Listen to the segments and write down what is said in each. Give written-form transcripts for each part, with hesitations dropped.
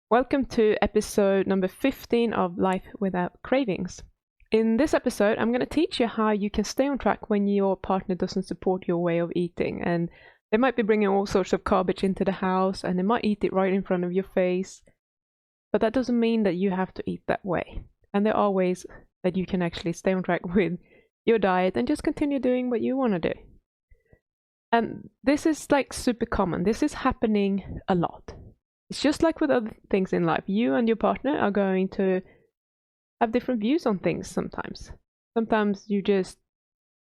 Welcome to episode number 15 of Life Without Cravings. In this episode, I'm going to teach you how you can stay on track when your partner doesn't support your way of eating. And they might be bringing all sorts of garbage into the house and they might eat it right in front of your face. But that doesn't mean that you have to eat that way. And there are ways that you can actually stay on track with your diet and just continue doing what you want to do. And this is like super common. This is happening a lot. It's just like with other things in life. You and your partner are going to have different views on things sometimes. Sometimes you just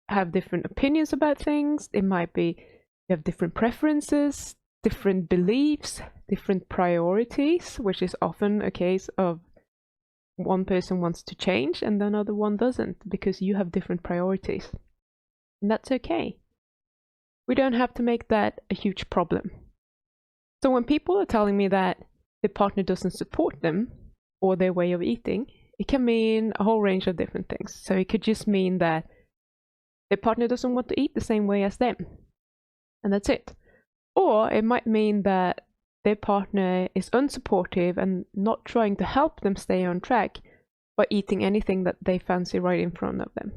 have different opinions about things. It might be you have different preferences, different beliefs, different priorities, which is often a case of one person wants to change and another one doesn't because you have different priorities. And that's okay. We don't have to make that a huge problem. So when people are telling me that their partner doesn't support them or their way of eating, it can mean a whole range of different things. So it could just mean that their partner doesn't want to eat the same way as them, and that's it. Or it might mean that their partner is unsupportive and not trying to help them stay on track by eating anything that they fancy right in front of them.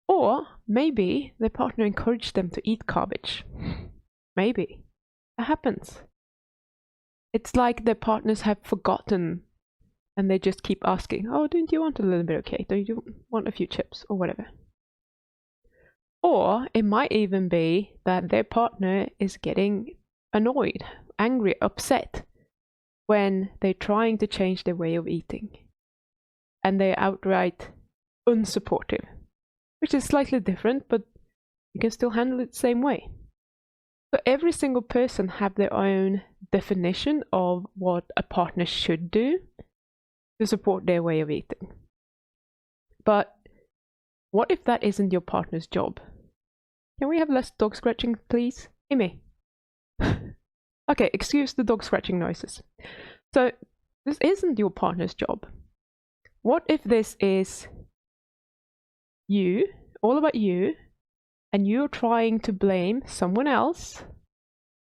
Or maybe their partner encouraged them to eat garbage. Maybe. It happens. It's like their partners have forgotten and they just keep asking, oh, don't you want a little bit of cake? Don't you want a few chips or whatever? Or it might even be that their partner is getting annoyed, angry, upset when they're trying to change their way of eating. And they're outright unsupportive, which is slightly different, but you can still handle it the same way. So every single person have their own definition of what a partner should do to support their way of eating. But what if that isn't your partner's job? Can we have less dog scratching, please? Amy. Okay, excuse the dog scratching noises. So this isn't your partner's job. What if this is you, all about you, and you're trying to blame someone else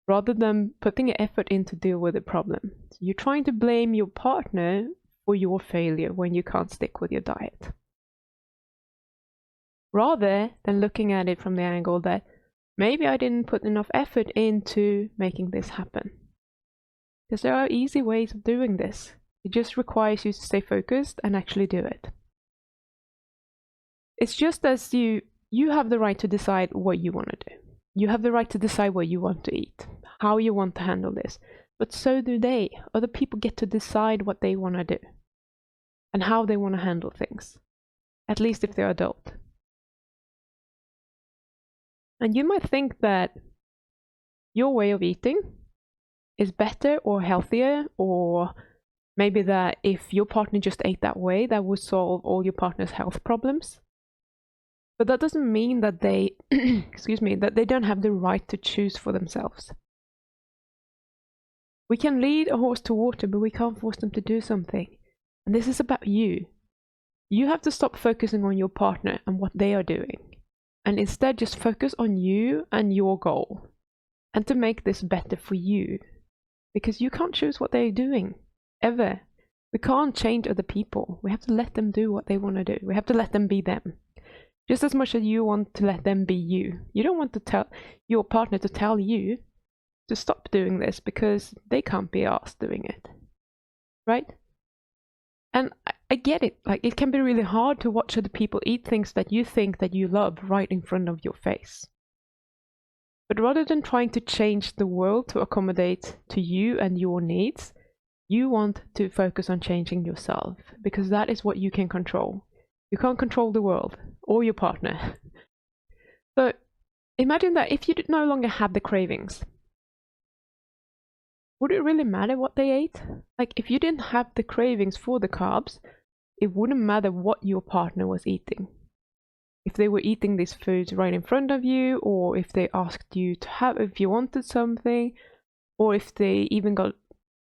rather than putting an effort in to deal with the problem? So you're trying to blame your partner for your failure when you can't stick with your diet, rather than looking at it from the angle that maybe I didn't put enough effort into making this happen. Because there are easy ways of doing this. It just requires you to stay focused and actually do it. It's just as you have the right to decide what you want to do. You have the right to decide what you want to eat, how you want to handle this. But so do they. Other people get to decide what they want to do and how they want to handle things, at least if they're adult. And you might think that your way of eating is better or healthier, or maybe that if your partner just ate that way, that would solve all your partner's health problems. But that doesn't mean that they, that they don't have the right to choose for themselves. We can lead a horse to water, but we can't force them to do something. And this is about you. You have to stop focusing on your partner and what they are doing, and instead just focus on you and your goal, and to make this better for you. Because you can't choose what they're doing, ever. We can't change other people. We have to let them do what they want to do. We have to let them be them. Just as much as you want to let them be you. You don't want to tell your partner to tell you to stop doing this because they can't be asked doing it. Right? And I get it. Like, it can be really hard to watch other people eat things that you think that you love right in front of your face. But rather than trying to change the world to accommodate to you and your needs, you want to focus on changing yourself, because that is what you can control. You can't control the world or your partner. So imagine that if you no longer had the cravings, would it really matter what they ate? Like, if you didn't have the cravings for the carbs, it wouldn't matter what your partner was eating. If they were eating these foods right in front of you, or if they asked you to have, if you wanted something, or if they even got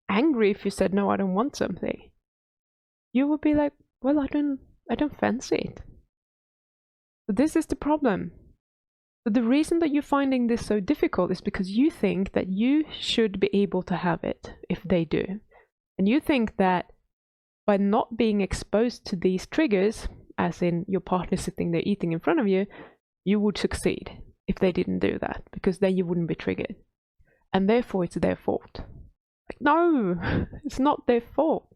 angry if you said, no, I don't want something, you would be like, well, I don't fancy it. So this is the problem. But the reason that you're finding this so difficult is because you think that you should be able to have it if they do. And you think that by not being exposed to these triggers, as in your partner sitting there eating in front of you, you would succeed if they didn't do that, because then you wouldn't be triggered. And therefore it's their fault. Like, no, it's not their fault.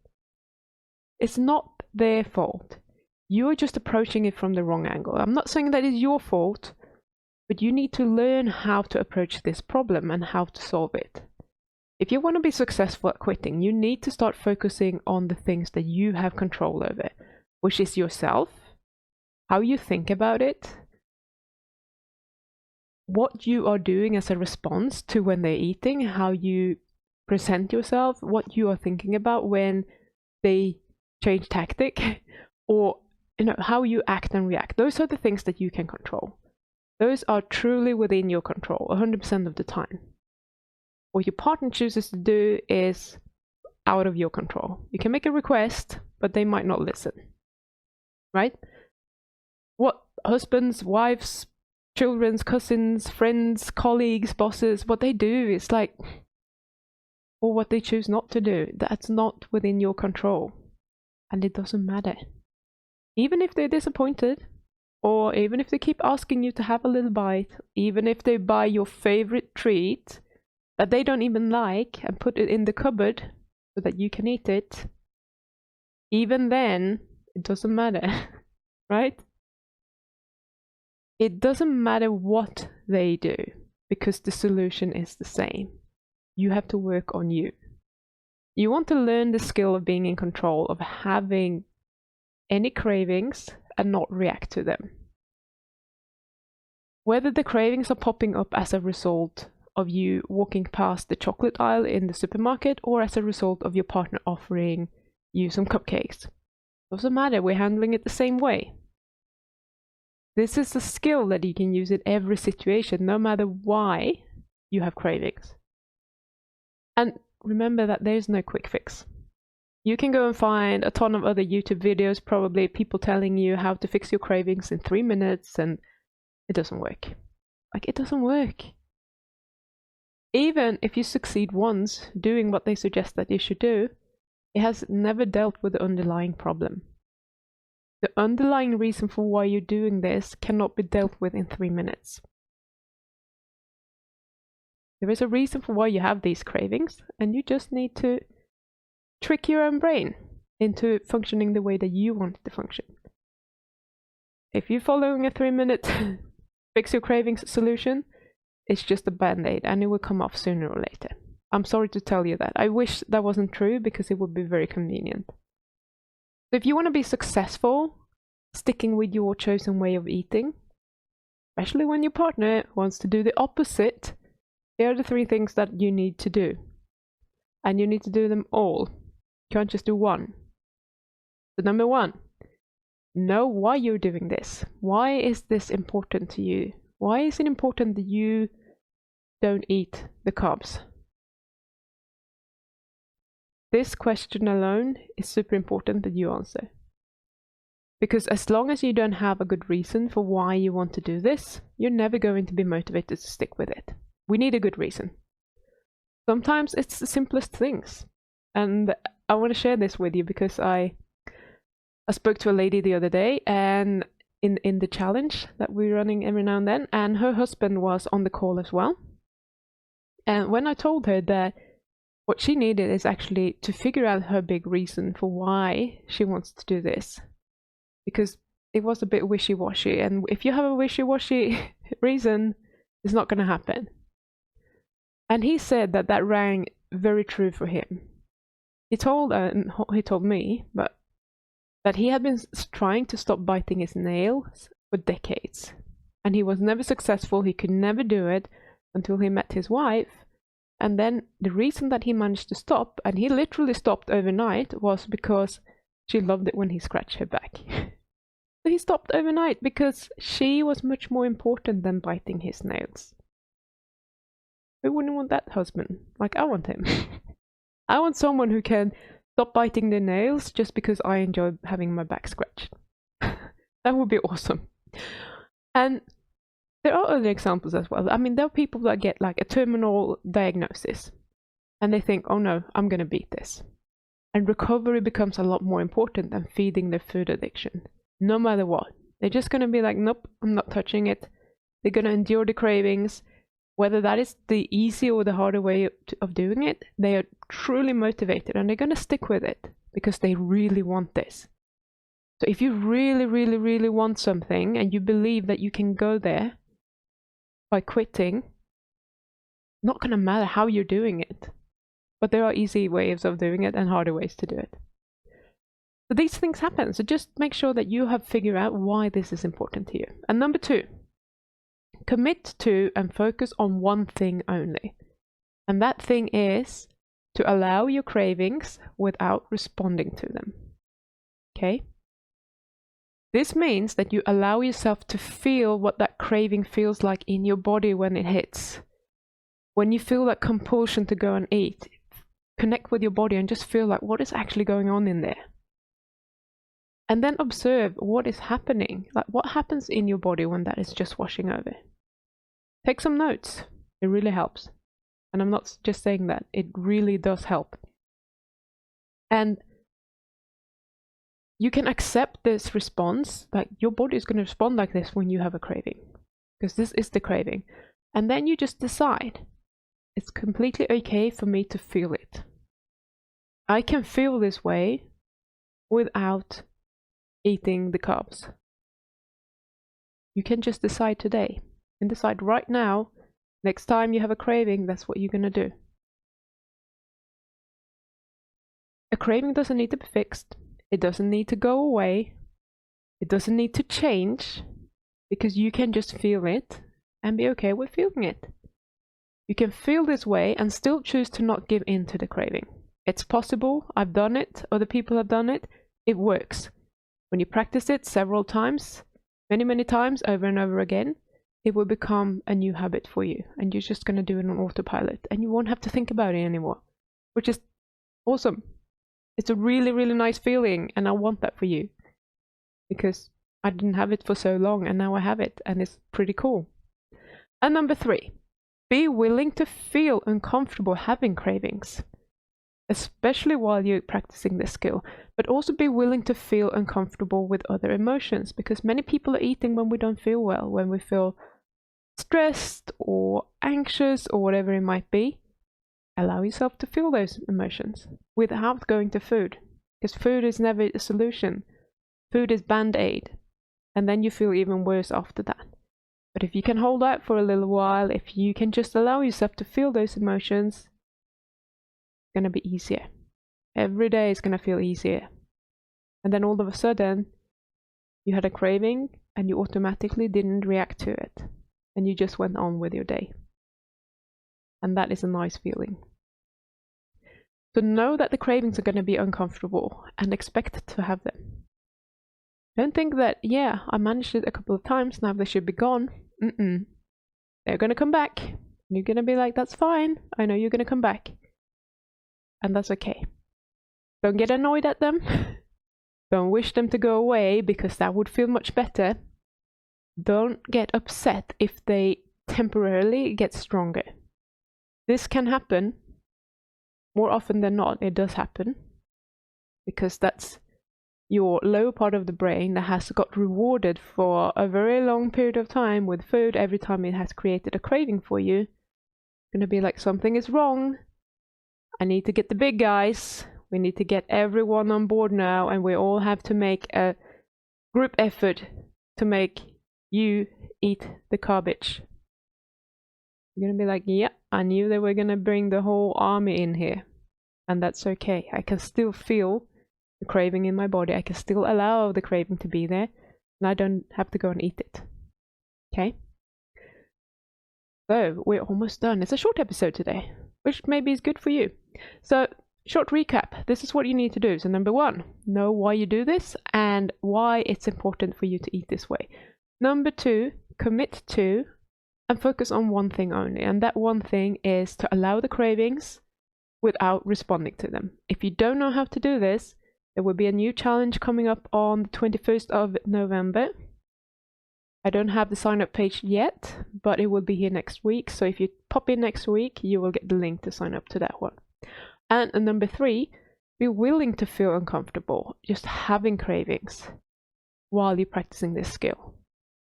It's not their fault. You're just approaching it from the wrong angle. I'm not saying that it's your fault, but you need to learn how to approach this problem and how to solve it. If you want to be successful at quitting, you need to start focusing on the things that you have control over, which is yourself, how you think about it, what you are doing as a response to when they're eating, how you present yourself, what you are thinking about when they change tactic, or how you act and react. Those are the things that you can control. Those are truly within your control 100% of the time. What your partner chooses to do is out of your control. You can make a request, but they might not listen. Right? What husbands, wives, children's, cousins, friends, colleagues, bosses, what they do is like, or what they choose not to do, that's not within your control. And it doesn't matter. Even if they're disappointed, or even if they keep asking you to have a little bite, even if they buy your favorite treat that they don't even like and put it in the cupboard so that you can eat it, even then, it doesn't matter, right? It doesn't matter what they do, because the solution is the same. You have to work on you. You want to learn the skill of being in control, of having any cravings and not react to them. Whether the cravings are popping up as a result of you walking past the chocolate aisle in the supermarket, or as a result of your partner offering you some cupcakes. Doesn't matter, we're handling it the same way. This is a skill that you can use in every situation, no matter why you have cravings. And remember that there's no quick fix. You can go and find a ton of other YouTube videos, probably people telling you how to fix your cravings in 3 minutes, and it doesn't work. Like, it doesn't work. Even if you succeed once doing what they suggest that you should do, it has never dealt with the underlying problem. The underlying reason for why you're doing this cannot be dealt with in 3 minutes. There is a reason for why you have these cravings, and you just need to trick your own brain into functioning the way that you want it to function. If you're following a 3-minute fix your cravings solution, it's just a band-aid and it will come off sooner or later. I'm sorry to tell you that. I wish that wasn't true, because it would be very convenient. So if you want to be successful sticking with your chosen way of eating, especially when your partner wants to do the opposite, here are the 3 things that you need to do. And you need to do them all. You can't just do one. So number 1, know why you're doing this. Why is this important to you? Why is it important that you don't eat the carbs? This question alone is super important that you answer. Because as long as you don't have a good reason for why you want to do this, you're never going to be motivated to stick with it. We need a good reason. Sometimes it's the simplest things. And I want to share this with you because I spoke to a lady the other day, and in the challenge that we're running every now and then, and her husband was on the call as well. And when I told her that what she needed is actually to figure out her big reason for why she wants to do this, because it was a bit wishy-washy, and if you have a wishy-washy reason, it's not going to happen. And he said that that rang very true for him. He told me, but that he had been trying to stop biting his nails for decades, and he was never successful. He could never do it until he met his wife, and then the reason that he managed to stop, and he literally stopped overnight, was because she loved it when he scratched her back. So he stopped overnight because she was much more important than biting his nails. Who wouldn't want that husband? Like, I want him. I want someone who can stop biting their nails just because I enjoy having my back scratched. That would be awesome. And There are other examples as well. I mean, there are people that get like a terminal diagnosis and they think, oh no, I'm going to beat this. And recovery becomes a lot more important than feeding their food addiction, no matter what. They're just going to be like, nope, I'm not touching it. They're going to endure the cravings. Whether that is the easy or the harder way of doing it, they are truly motivated and they're going to stick with it because they really want this. So if you really, really, really want something and you believe that you can go there by quitting, not going to matter how you're doing it. But there are easy ways of doing it and harder ways to do it. So these things happen. So just make sure that you have figured out why this is important to you. And number 2, commit to and focus on one thing only. And that thing is to allow your cravings without responding to them. Okay? This means that you allow yourself to feel what that craving feels like in your body when it hits. When you feel that compulsion to go and eat, connect with your body and just feel like what is actually going on in there. And then observe what is happening, like what happens in your body when that is just washing over. Take some notes. It really helps. And I'm not just saying that, it really does help. And you can accept this response, like your body is going to respond like this when you have a craving, because this is the craving. And then you just decide, it's completely okay for me to feel it. I can feel this way without eating the carbs. You can just decide today and decide right now, next time you have a craving, that's what you're going to do. A craving doesn't need to be fixed. It doesn't need to go away. It doesn't need to change, because you can just feel it and be okay with feeling it. You can feel this way and still choose to not give in to the craving. It's possible. I've done it. Other people have done it. It works. When you practice it several times, many, many times, over and over again, it will become a new habit for you. And you're just going to do it on autopilot. And you won't have to think about it anymore, which is awesome. It's a really, really nice feeling. And I want that for you, because I didn't have it for so long and now I have it. And it's pretty cool. And number 3, be willing to feel uncomfortable having cravings, especially while you're practicing this skill, but also be willing to feel uncomfortable with other emotions, because many people are eating when we don't feel well, when we feel stressed or anxious or whatever it might be. Allow yourself to feel those emotions without going to food, because food is never a solution. Food is band-aid, and then you feel even worse after that. But if you can hold out for a little while, if you can just allow yourself to feel those emotions, it's going to be easier. Every day is going to feel easier. And then all of a sudden, you had a craving and you automatically didn't react to it. And you just went on with your day. And that is a nice feeling. So know that the cravings are going to be uncomfortable and expect to have them. Don't think that, yeah, I managed it a couple of times, now they should be gone. They're going to come back. And you're going to be like, that's fine. I know you're going to come back. And that's okay. Don't get annoyed at them. Don't wish them to go away, because that would feel much better. Don't get upset if they temporarily get stronger. This can happen. More often than not, it does happen. Because that's your lower part of the brain that has got rewarded for a very long period of time with food. Every time it has created a craving for you, it's going to be like, something is wrong. I need to get the big guys. We need to get everyone on board now, and we all have to make a group effort to make you eat the garbage. You're going to be like, yeah, I knew they were going to bring the whole army in here. And that's okay. I can still feel the craving in my body. I can still allow the craving to be there, and I don't have to go and eat it. Okay? So, we're almost done. It's a short episode today, which maybe is good for you. So, short recap. This is what you need to do. So, number 1, know why you do this and why it's important for you to eat this way. Number 2, commit to and focus on one thing only. And that one thing is to allow the cravings without responding to them. If you don't know how to do this, there will be a new challenge coming up on the 21st of November. I don't have the sign up page yet, but it will be here next week. So if you pop in next week, you will get the link to sign up to that one. And number 3, be willing to feel uncomfortable just having cravings while you're practicing this skill.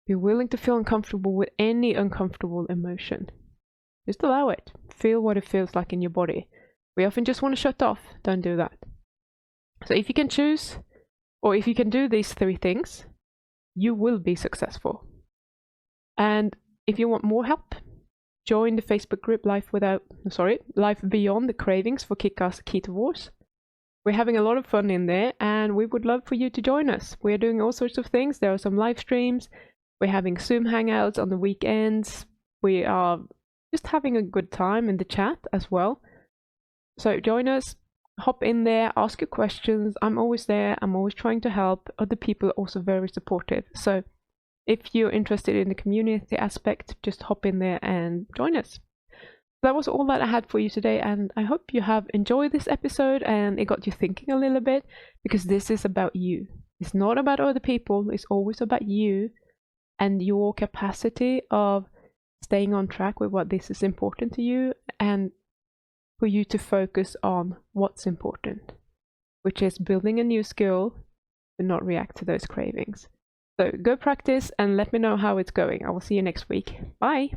Be willing to feel uncomfortable with any uncomfortable emotion. Just allow it. Feel what it feels like in your body. We often just want to shut off. Don't do that. So if you can choose, or if you can do these 3 things, you will be successful. And if you want more help, join the Facebook group Life Beyond the Cravings for Kick-Ass Ketovores. We're having a lot of fun in there, and we would love for you to join us. We are doing all sorts of things. There are some live streams. We're having Zoom hangouts on the weekends. We are just having a good time in the chat as well. So join us, hop in there, ask your questions. I'm always there. I'm always trying to help. Other people are also very supportive. So if you're interested in the community aspect, just hop in there and join us. That was all that I had for you today, and I hope you have enjoyed this episode and it got you thinking a little bit, because this is about you. It's not about other people. It's always about you and your capacity of staying on track with what this is important to you, and for you to focus on what's important, which is building a new skill and not react to those cravings. So go practice and let me know how it's going. I will see you next week. Bye.